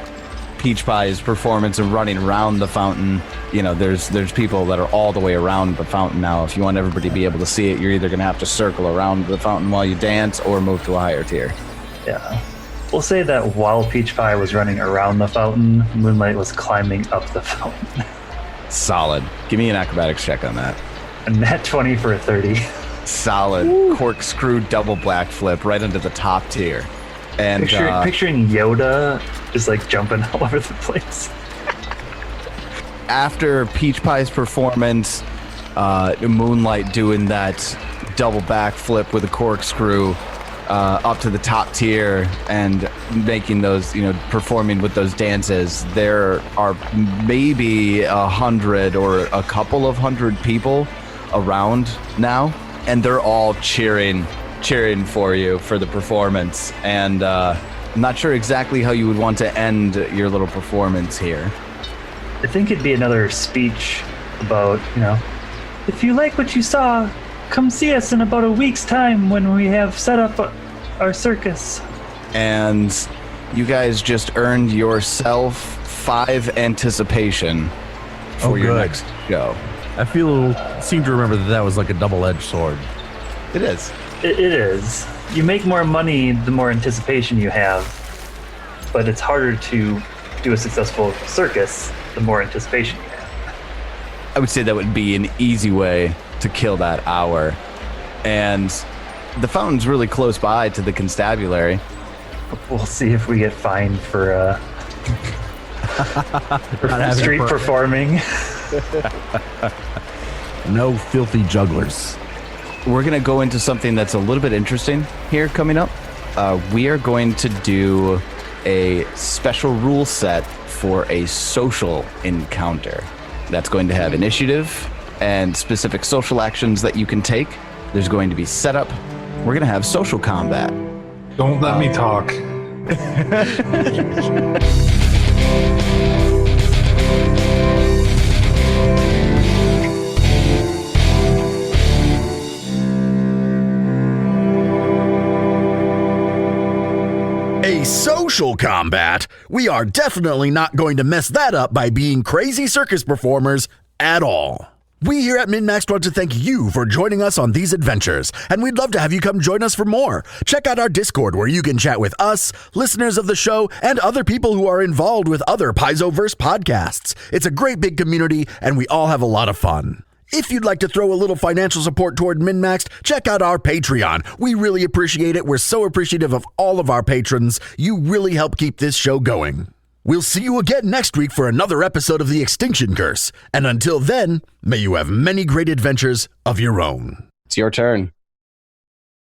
Peach Pie's performance and running around the fountain, there's people that are all the way around the fountain now. If you want everybody to be able to see it, you're either going to have to circle around the fountain while you dance or move to a higher tier. Yeah. We'll say that while Peach Pie was running around the fountain, Moonlight was climbing up the fountain. Solid. Give me an acrobatics check on that. A nat 20 for a 30. Solid. Woo. Corkscrew double black flip right into the top tier. And picturing Yoda just jumping all over the place. After Peach Pie's performance, Moonlight doing that double back flip with a corkscrew up to the top tier and making those, performing with those dances, there are maybe 100 or a couple of 100 people around now, and they're all cheering for you for the performance. And I'm not sure exactly how you would want to end your little performance here. I think it'd be another speech about, if you like what you saw, come see us in about a week's time when we have set up our circus. And you guys just earned yourself 5 anticipation for your next show. I seem to remember that was like a double-edged sword. It is. It is. You make more money the more anticipation you have, but it's harder to do a successful circus the more anticipation you have. I would say that would be an easy way to kill that hour. And the fountain's really close by to the constabulary. We'll see if we get fined for street performing. No filthy jugglers. We're going to go into something that's a little bit interesting here coming up. We are going to do a special rule set for a social encounter. That's going to have initiative and specific social actions that you can take. There's going to be setup. We're going to have social combat. Don't let me talk. A social combat? We are definitely not going to mess that up by being crazy circus performers at all. We here at MNmaxed want to thank you for joining us on these adventures, and we'd love to have you come join us for more. Check out our Discord where you can chat with us, listeners of the show, and other people who are involved with other Paizoverse podcasts. It's a great big community, and we all have a lot of fun. If you'd like to throw a little financial support toward MNmaxed, check out our Patreon. We really appreciate it. We're so appreciative of all of our patrons. You really help keep this show going. We'll see you again next week for another episode of the Extinction Curse. And until then, may you have many great adventures of your own. It's your turn.